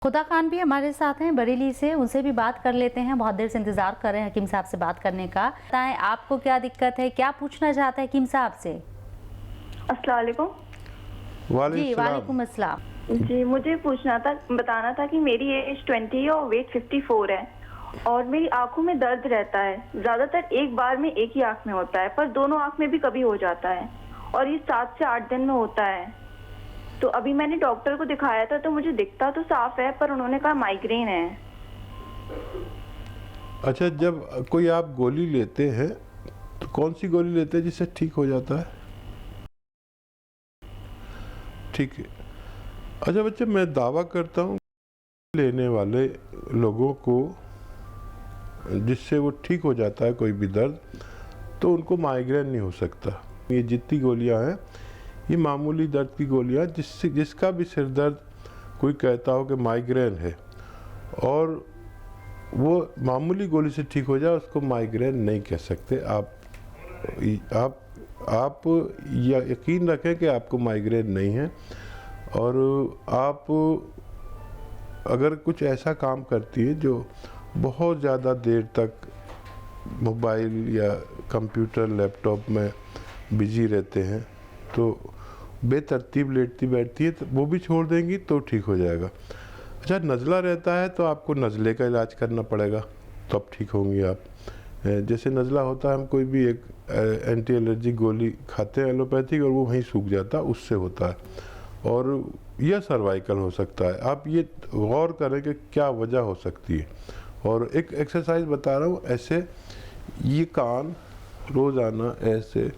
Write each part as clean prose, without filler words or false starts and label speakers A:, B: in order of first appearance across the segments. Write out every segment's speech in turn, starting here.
A: खुदा खान भी हमारे साथ हैं बरेली से, उनसे भी बात कर लेते हैं। बहुत देर से इंतजार कर रहे हैं हकीम साहब से बात करने का। बताएं आपको क्या दिक्कत है, क्या पूछना चाहते हैं हकीम साहब से?
B: अस्सलाम वालेकुम।
A: जी वालेकुम अस्सलाम।
B: जी मुझे पूछना था, बताना था कि मेरी एज 20 है और वेट 54 है और मेरी आंखों में दर्द रहता है। ज्यादातर एक बार में एक ही आंख में होता है, पर दोनों आंख में भी कभी हो जाता है और ये 7 से 8 दिन में होता है। तो अभी मैंने डॉक्टर को दिखाया था तो मुझे दिखता तो साफ है, पर उन्होंने कहा माइग्रेन है।
C: अच्छा, जब कोई आप गोली लेते हैं तो कौन सी गोली लेते हैं जिससे ठीक हो जाता है? ठीक है। अच्छा बच्चे, मैं दावा करता हूँ लेने वाले लोगों को जिससे वो ठीक हो जाता है कोई भी दर्द, तो उनको माइग्रेन नहीं हो सकता। ये जितनी गोलियां हैं ये मामूली दर्द की गोलियां, जिसका भी सिर दर्द कोई कहता हो कि माइग्रेन है और वो मामूली गोली से ठीक हो जाए, उसको माइग्रेन नहीं कह सकते। आप यकीन रखें कि आपको माइग्रेन नहीं है। और आप अगर कुछ ऐसा काम करती है जो बहुत ज़्यादा देर तक मोबाइल या कंप्यूटर लैपटॉप में बिजी रहते हैं, तो बेतरतीब लेटती बैठती है, तो वो भी छोड़ देंगी तो ठीक हो जाएगा। अच्छा, नज़ला रहता है तो आपको नज़ले का इलाज करना पड़ेगा, तो अब ठीक होंगी आप। जैसे नज़ला होता है, हम कोई भी एक एंटी एलर्जी गोली खाते हैं एलोपैथिक और वो वहीं सूख जाता है, उससे होता है। और यह सर्वाइकल हो सकता है। आप ये गौर करें कि क्या वजह हो सकती है। और एक एक्सरसाइज बता रहा हूँ, ऐसे ये कान रोज़ाना ऐसे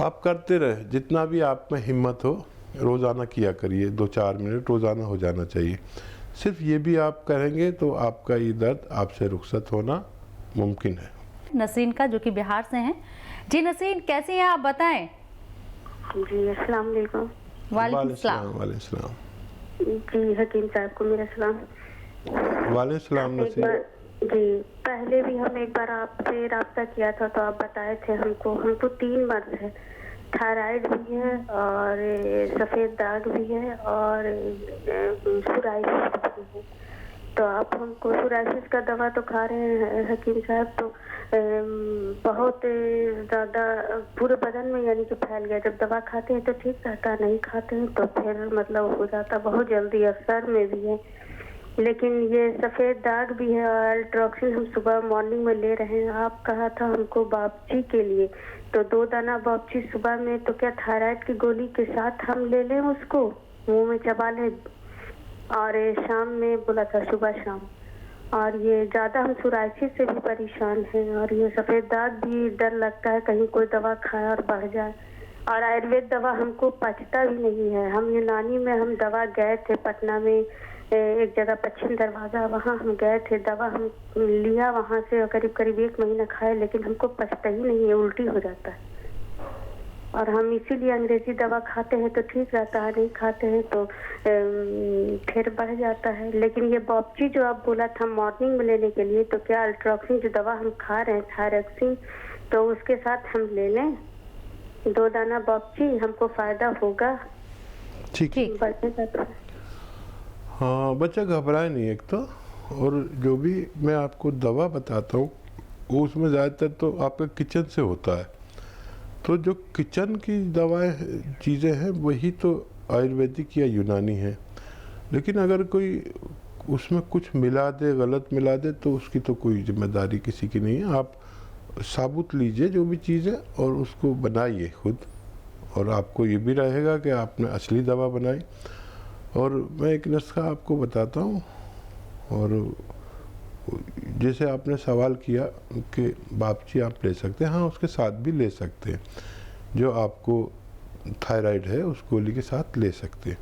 C: आप करते रहे, जितना भी आप में हिम्मत हो रोज़ाना किया करिए। 2-4 मिनट रोज़ाना हो जाना चाहिए। सिर्फ ये भी आप करेंगे तो आपका ये दर्द आपसे रुखसत होना मुमकिन है।
A: नसरीन का, जो कि बिहार से हैं। जी नसरीन, कैसे हैं आप, बताएं।
D: जी अस्सलाम वालेकुम।
A: वालेकुम सलाम।
C: वालेकुम सलाम।
D: जी हकीम साहब को मेरा सलाम।
C: वालेकुम सलाम।
D: जी पहले भी हम एक बार आपसे राब्ता किया था तो आप बताए थे हमको 3 मर्ज है, थायराइड भी है और सफ़ेद दाग भी है और सोराइसिस भी है। तो आप हमको सोराइसिस का दवा तो खा रहे हैं हकीम साहब, तो बहुत ज़्यादा पूरे बदन में यानी कि फैल गया। जब दवा खाते हैं तो ठीक रहता, नहीं खाते हैं तो फिर मतलब हो जाता बहुत जल्दी, और सर में भी है। लेकिन ये सफ़ेद दाग भी है और अल्ट्रोक्सिन हम सुबह मॉर्निंग में ले रहे हैं। आप कहा था हमको बापची के लिए, तो 2 दाना बापची सुबह में, तो क्या थायराइड की गोली के साथ हम ले लें उसको, मुंह में चबा लें? और शाम में बोला था सुबह शाम। और ये ज़्यादा हम सोराइसिस से भी परेशान हैं और ये सफ़ेद दाग भी डर लगता है कहीं कोई दवा खाए और बढ़ जाए। और आयुर्वेद दवा हमको पचता भी नहीं है। हम यूनानी में हम दवा गए थे पटना में, एक जगह पश्चिम दरवाज़ा, वहाँ हम गए थे, दवा हम लिया वहाँ से और करीब 1 महीना खाए, लेकिन हमको पचता ही नहीं है, उल्टी हो जाता है। और हम इसीलिए अंग्रेजी दवा खाते हैं तो ठीक रहता है, नहीं खाते हैं तो फिर बढ़ जाता है। लेकिन ये बॉपची जो आप बोला था मॉर्निंग में लेने के लिए, तो क्या अल्ट्रोक्सिन जो दवा हम खा रहे हैं थायरॉक्सिन, तो उसके साथ हम ले लें 2 दाना बॉपची, हमको फ़ायदा होगा?
C: ठीक है। हाँ, बच्चा घबराए नहीं एक तो। और जो भी मैं आपको दवा बताता हूँ वो उसमें ज़्यादातर तो आपका किचन से होता है, तो जो किचन की दवाएं चीज़ें हैं वही तो आयुर्वेदिक या यूनानी है। लेकिन अगर कोई उसमें कुछ मिला दे, गलत मिला दे, तो उसकी तो कोई जिम्मेदारी किसी की नहीं है। आप साबुत लीजिए जो भी चीज़ है और उसको बनाइए खुद, और आपको ये भी रहेगा कि आपने असली दवा बनाई। और मैं एक नुस्खा आपको बताता हूँ। और जैसे आपने सवाल किया कि बापची आप ले सकते हैं, हाँ उसके साथ भी ले सकते हैं। जो आपको थायराइड है उस गोली के साथ ले सकते हैं।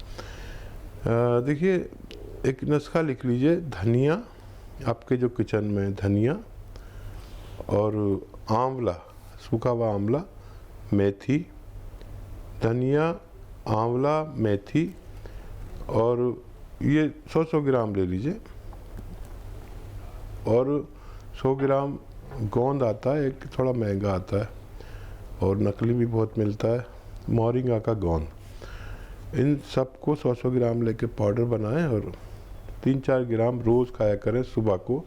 C: देखिए, एक नुस्खा लिख लीजिए। धनिया, आपके जो किचन में धनिया और आंवला, सूखा हुआ आंवला, मेथी, धनिया, आंवला, मेथी, और ये 100 ग्राम ले लीजिए। और 100 ग्राम गोंद आता है, एक थोड़ा महंगा आता है और नकली भी बहुत मिलता है, मोरिंगा का गोंद। इन सब को 100 ग्राम लेके पाउडर बनाएं और 3-4 ग्राम रोज़ खाया करें सुबह को,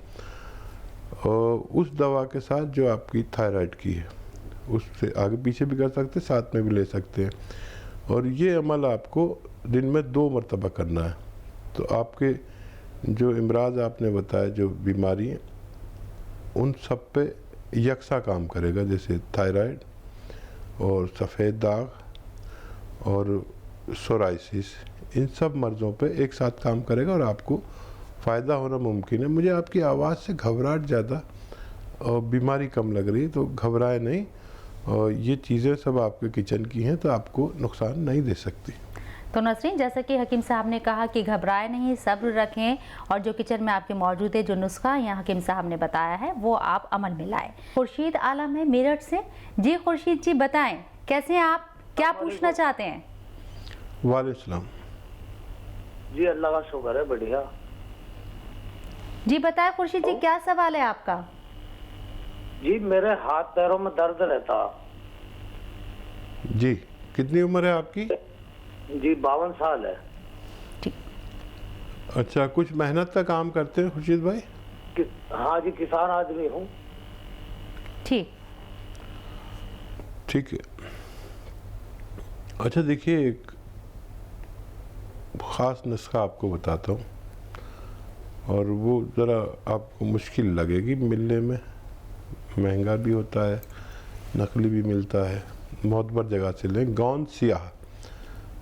C: और उस दवा के साथ जो आपकी थायराइड की है, उससे आगे पीछे भी कर सकते हैं, साथ में भी ले सकते हैं। और ये अमल आपको दिन में 2 मरतबा करना है। तो आपके जो इमराज आपने बताया, जो बीमारी है, उन सब पे यकसा काम करेगा, जैसे थायराइड और सफ़ेद दाग और सोराइसिस, इन सब मर्ज़ों पे एक साथ काम करेगा और आपको फ़ायदा होना मुमकिन है। मुझे आपकी आवाज़ से घबराहट ज़्यादा और बीमारी कम लग रही है, तो घबराए नहीं, और ये चीज़ें सब आपके किचन की हैं, तो आपको नुकसान नहीं दे सकती।
A: तो नसरीन, जैसा कि हकीम साहब ने कहा कि घबराए नहीं, सब्र रखें, और जो किचन में आपके मौजूद है, जो नुस्खा यहाँ हकीम साहब ने बताया है, वो आप अमल में लाएं। खुर्शीद आलम है मेरठ से। जी खुर्शीद जी, बताएं कैसे हैं आप, क्या पूछना चाहते हैं?
C: वालेकुम सलाम।
E: जी अल्लाह का शुक्र है, बढ़िया।
A: जी बताएं खुर्शीद जी, क्या सवाल है आपका?
E: जी मेरे हाथ पैरों में दर्द रहता।
C: जी, कितनी उम्र है आपकी?
E: जी 52 साल है।
C: अच्छा, कुछ मेहनत का काम करते हैं खुर्शीद भाई?
E: हाँ जी, किसान आदमी हूँ।
A: ठीक
C: है। अच्छा देखिए, एक ख़ास नुस्खा आपको बताता हूँ, और वो ज़रा आपको मुश्किल लगेगी मिलने में, महंगा भी होता है, नकली भी मिलता है, मोतबर जगह से लें। गोंद सियाह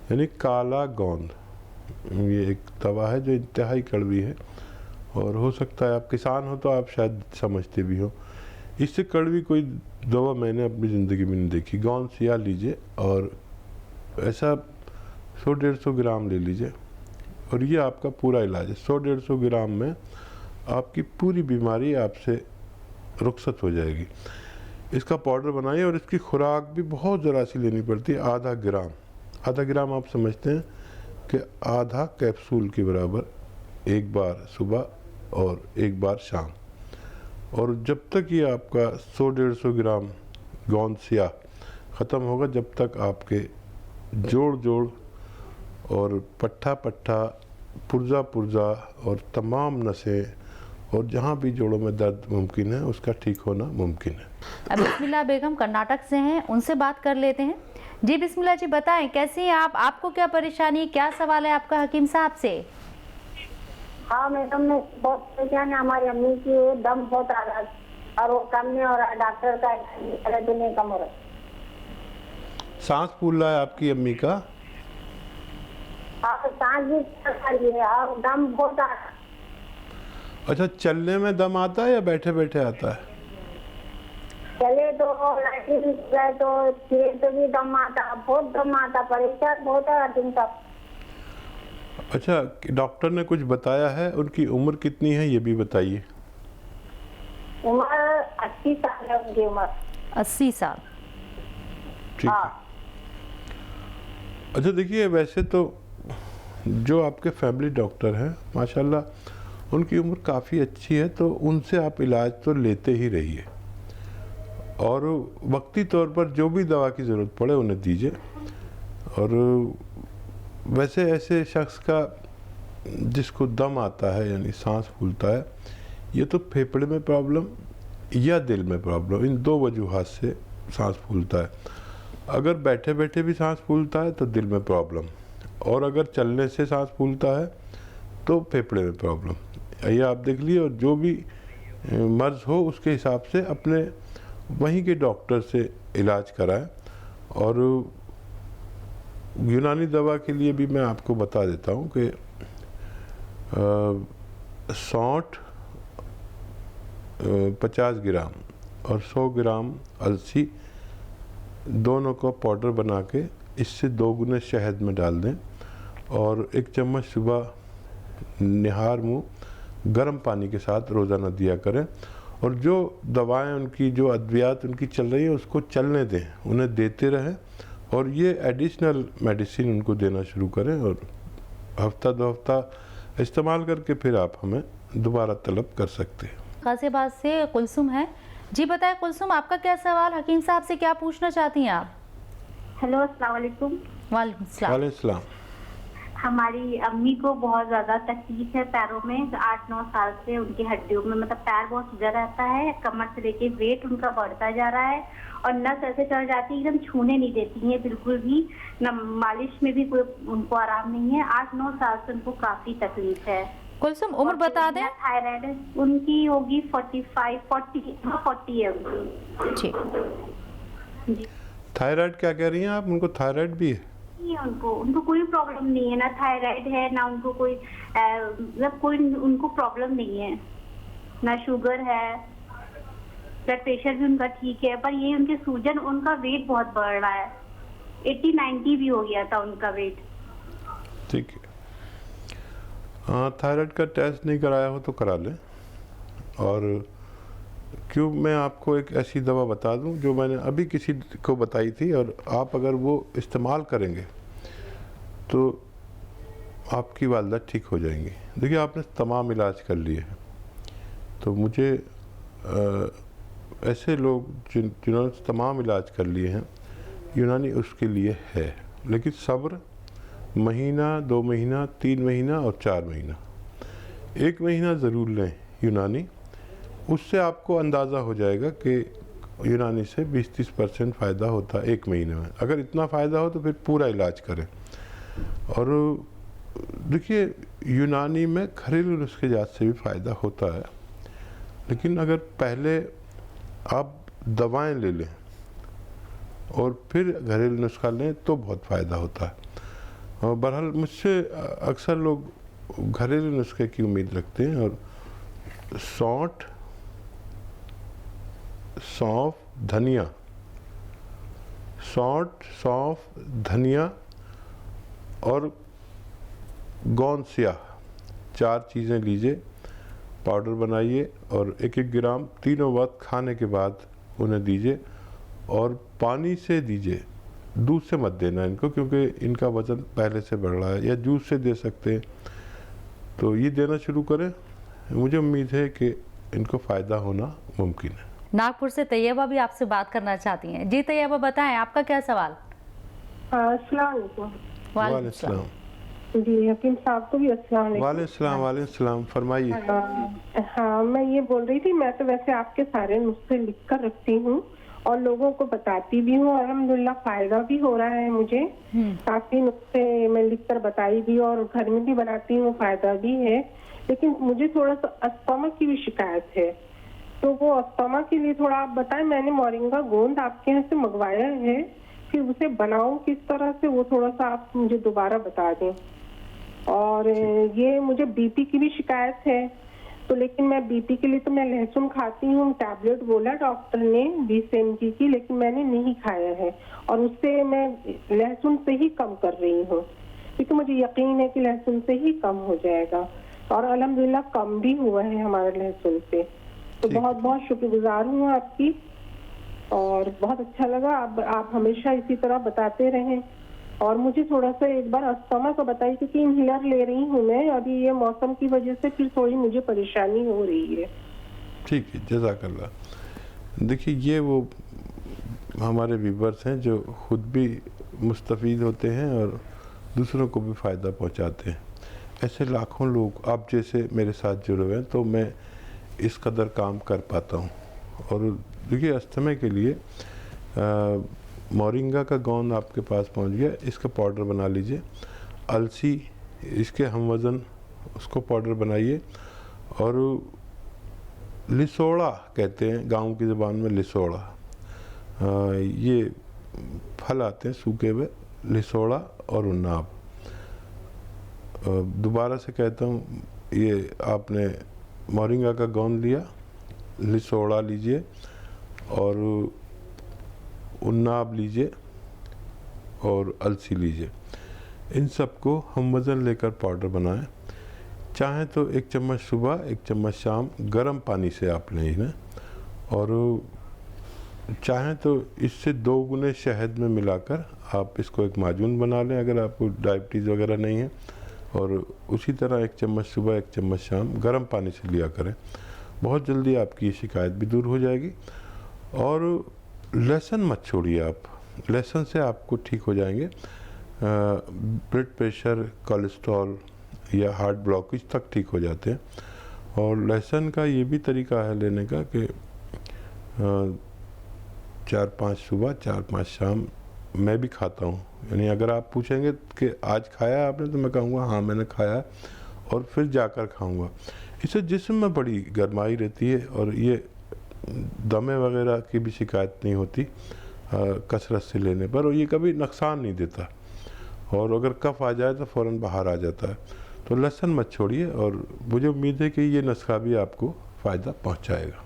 C: यानी काला गोंद, ये एक दवा है जो इंतहाई कड़वी है, और हो सकता है आप किसान हो तो आप शायद समझते भी हो। इससे कड़वी कोई दवा मैंने अपनी ज़िंदगी में नहीं देखी। गोंद सियाह लीजिए और ऐसा 100-150 ग्राम ले लीजिए, और ये आपका पूरा इलाज है। 100-150 ग्राम में आपकी पूरी बीमारी आपसे रुखसत हो जाएगी। इसका पाउडर बनाइए, और इसकी खुराक भी बहुत ज़रा सी लेनी पड़ती है, आधा ग्राम। आधा ग्राम आप समझते हैं कि आधा कैप्सूल के बराबर, एक बार सुबह और एक बार शाम। और जब तक ये आपका 100-150 ग्राम गोंद सियाह ख़त्म होगा, जब तक आपके जोड़ और पट्ठा पुर्जा और तमाम नसें और जहाँ भी जोड़ों में दर्द मुमकिन है, उसका ठीक होना मुमकिन है।
A: अब बिस्मिल्लाह बेगम कर्नाटक से हैं, उनसे बात कर लेते हैं। जी बिस्मिल्लाह जी, बताएं कैसी हैं आप, आपको क्या परेशानी, क्या सवाल है आपका हकीम साहब से?
D: हाँ मैडम, मैं बहुत परेशान है। हमारी अम्मी की दम बहुत आ रहा है और वो कम नहीं हो रहा, डॉक्टर का नहीं कम हो रहा।
C: सांस फूल रहा है आपकी अम्मी का?
D: हाँ, सांस भी है और दम बहुत आ रहा।
C: अच्छा, चलने में दम आता है या बैठे बैठे आता है?
D: चले तो जाए तो फिर तो भी दम आता, बहुत दम आता, परेशान बहुत है हकीम साहब।
C: अच्छा, डॉक्टर ने कुछ बताया है? उनकी उम्र कितनी है ये भी बताइए।
D: उम्र 80 साल है उनकी उम्र।
A: 80 साल।
C: ठीक है। अच्छा देखिए, वैसे तो जो आपके फैमिली डॉक्टर हैं माशाल्लाह, उनकी उम्र काफ़ी अच्छी है, तो उनसे आप इलाज तो लेते ही रहिए, और वक्ती तौर पर जो भी दवा की ज़रूरत पड़े उन्हें दीजिए। और वैसे ऐसे शख्स का जिसको दम आता है यानी सांस फूलता है, ये तो फेफड़े में प्रॉब्लम या दिल में प्रॉब्लम, इन दो वजूहात से सांस फूलता है। अगर बैठे बैठे भी सांस फूलता है तो दिल में प्रॉब्लम, और अगर चलने से सांस फूलता है तो फेफड़े में प्रॉब्लम। ये आप देख लीजिए, और जो भी मर्ज़ हो उसके हिसाब से अपने वहीं के डॉक्टर से इलाज कराएं। और यूनानी दवा के लिए भी मैं आपको बता देता हूँ कि सौंठ 50 ग्राम और 100 ग्राम अलसी दोनों को पाउडर बना के इससे 2 गुने शहद में डाल दें, और 1 चम्मच सुबह निहार मुँह गर्म पानी के साथ रोज़ाना दिया करें। और जो दवाएं उनकी, जो अद्वियात उनकी चल रही है, उसको चलने दें, उन्हें देते रहें, और ये एडिशनल मेडिसिन उनको देना शुरू करें, और हफ्ता 2 हफ्ता इस्तेमाल करके फिर आप हमें दोबारा तलब कर सकते हैं।
A: गाजियाबाद से कुलसुम है। जी बताएं कुलसुम, आपका क्या सवाल, हकीम साहब से क्या पूछना चाहती हैं आप?
F: हेलो, अस्सलाम वालेकुम।
A: वालेकुम सलाम।
C: वालेकुम सलाम।
F: हमारी अम्मी को बहुत ज्यादा तकलीफ है पैरों में, 8-9 साल से उनकी हड्डियों में मतलब पैर बहुत सूजा रहता है, कमर से लेके वेट उनका बढ़ता जा रहा है और नस ऐसे चढ़ जाती है एकदम छूने नहीं देती है बिल्कुल भी, न मालिश में भी कोई उनको आराम नहीं है। 8-9 साल से उनको काफी तकलीफ है।
A: कुलसुम उम्र बता दें।
F: थायराइड उनकी होगी 40 है उनकी।
A: ठीक।
C: थायराइड क्या कह रही हैं आप? उनको थायराइड भी है?
F: नहीं, उनको कोई प्रॉब्लम नहीं है, ना थायराइड है ना उनको कोई मतलब कोई उनको प्रॉब्लम नहीं है, ना शुगर है, ब्लड प्रेशर भी उनका ठीक है, पर ये उनके सूजन, उनका वेट बहुत बढ़ रहा है, 80-90 भी हो गया था उनका वेट।
C: ठीक है। हाँ, थायराइड का टेस्ट नहीं कराया हो तो करा लें। और क्यों, मैं आपको एक ऐसी दवा बता दूं जो मैंने अभी किसी को बताई थी, और आप अगर वो इस्तेमाल करेंगे तो आपकी वालदा ठीक हो जाएंगी। देखिए, आपने तमाम इलाज कर लिए हैं, तो मुझे ऐसे लोग जिन्होंने तमाम इलाज कर लिए हैं, यूनानी उसके लिए है, लेकिन सब्र, महीना, 2 महीना, 3 महीना और 4 महीना, 1 महीना ज़रूर लें यूनानी। उससे आपको अंदाज़ा हो जाएगा कि यूनानी से 20-30% फ़ायदा होता है 1 महीने में। अगर इतना फ़ायदा हो तो फिर पूरा इलाज करें। और देखिए, यूनानी में घरेलू नुस्खे जात से भी फ़ायदा होता है, लेकिन अगर पहले आप दवाएं ले लें और फिर घरेलू नुस्खा लें तो बहुत फ़ायदा होता है। और बहरहाल मुझसे अक्सर लोग घरेलू नुस्खे की उम्मीद रखते हैं, और सौंफ, धनिया और गोंद स्याह, 4 चीज़ें लीजिए, पाउडर बनाइए और 1-1 ग्राम तीनों वक्त खाने के बाद उन्हें दीजिए, और पानी से दीजिए, दूध से मत देना इनको, क्योंकि इनका वज़न पहले से बढ़ रहा है। या जूस से दे सकते हैं, तो ये देना शुरू करें। मुझे उम्मीद है कि इनको फ़ायदा होना मुमकिन है।
A: नागपुर से तैयबा भी आपसे बात करना चाहती हैं। जी तैयबा, बताएं आपका क्या सवाल?
G: अस्सलाम वालेकुम।
C: वालेकुम सलाम।
G: जी हकीम साहब को भी अस्सलाम वालेकुम।
C: वालेकुम सलाम, फरमाइए।
G: हाँ, मैं ये बोल रही थी, मैं तो वैसे आपके सारे नुस्खे लिख कर रखती हूँ और लोगों को बताती भी हूँ, अल्हम्दुलिल्लाह फायदा भी हो रहा है मुझे। काफी नुस्खे मैं लिख कर बताई भी और घर में भी बनाती हूँ, फायदा भी है। लेकिन मुझे थोड़ा सा अस्थमा की भी शिकायत है, तो वो अस्थमा के लिए थोड़ा आप बताएं। मैंने मोरिंगा गोंद आपके यहाँ से मंगवाया है, फिर उसे बनाऊं किस तरह से, वो थोड़ा सा आप मुझे दोबारा बता दें। और ये मुझे बीपी की भी शिकायत है, तो लेकिन मैं बीपी के लिए तो मैं लहसुन खाती हूँ, टैबलेट बोला डॉक्टर ने 20 mg की, लेकिन मैंने नहीं खाया है और उससे मैं लहसुन से ही कम कर रही हूँ, क्योंकि मुझे यकीन है कि लहसुन से ही कम हो जाएगा। और अल्हम्दुलिल्लाह कम भी हुआ है हमारे लहसुन से। तो बहुत बहुत शुक्रगुजार हूँ आपकी, और बहुत अच्छा लगा। आप हमेशा इसी तरह बताते रहें। और मुझे थोड़ा सा एक बार अस्थमा का बताइए, क्योंकि इनहेलर ले रही हूँ मैं अभी, ये मौसम की वजह से फिर थोड़ी मुझे परेशानी हो रही है।
C: ठीक है, जज़ाकल्लाह। देखिए, ये वो हमारे व्यूअर्स हैं जो खुद भी मुस्तफ़ीद होते हैं और दूसरों को भी फ़ायदा पहुंचाते हैं। ऐसे लाखों लोग आप जैसे मेरे साथ जुड़े हुए हैं, तो मैं इस कदर काम कर पाता हूँ। और देखिए, अस्थमा के लिए मोरिंगा का गोंद आपके पास पहुँच गया, इसका पाउडर बना लीजिए। अलसी, इसके हम वज़न, उसको पाउडर बनाइए। और लिसोड़ा कहते हैं गांव की ज़बान में, लिसोड़ा, ये फल आते हैं सूखे हुए, लिसोड़ा और उन्नाब। दोबारा से कहता हूँ, ये आपने मोरिंगा का गोंद लिया, लिसोड़ा लीजिए और उन्नाब लीजिए और अलसी लीजिए। इन सबको हम वज़न लेकर पाउडर बनाएं। चाहें तो 1 चम्मच सुबह, 1 चम्मच शाम गर्म पानी से आप लें इन्हें, और चाहें तो इससे 2 गुने शहद में मिलाकर आप इसको एक माजून बना लें, अगर आपको डायबिटीज़ वगैरह नहीं है। और उसी तरह 1 चम्मच सुबह, 1 चम्मच शाम गर्म पानी से लिया करें। बहुत जल्दी आपकी ये शिकायत भी दूर हो जाएगी। और लहसुन मत छोड़िए आप, लहसुन से आपको ठीक हो जाएंगे। ब्लड प्रेशर, कोलेस्ट्रॉल या हार्ट ब्लॉकेज तक ठीक हो जाते हैं। और लहसुन का ये भी तरीका है लेने का कि 4-5 सुबह 4-5 शाम मैं भी खाता हूँ। यानी अगर आप पूछेंगे कि आज खाया आपने, तो मैं कहूँगा हाँ मैंने खाया, और फिर जाकर खाऊँगा। इससे जिस्म में बड़ी गर्माई रहती है और ये दमे वगैरह की भी शिकायत नहीं होती कसरत से लेने पर, और ये कभी नुकसान नहीं देता। और अगर कफ आ जाए तो फ़ौरन बाहर आ जाता है। तो लहसुन मत छोड़िए, और मुझे उम्मीद है कि ये नुस्खा भी आपको फ़ायदा पहुंचाएगा।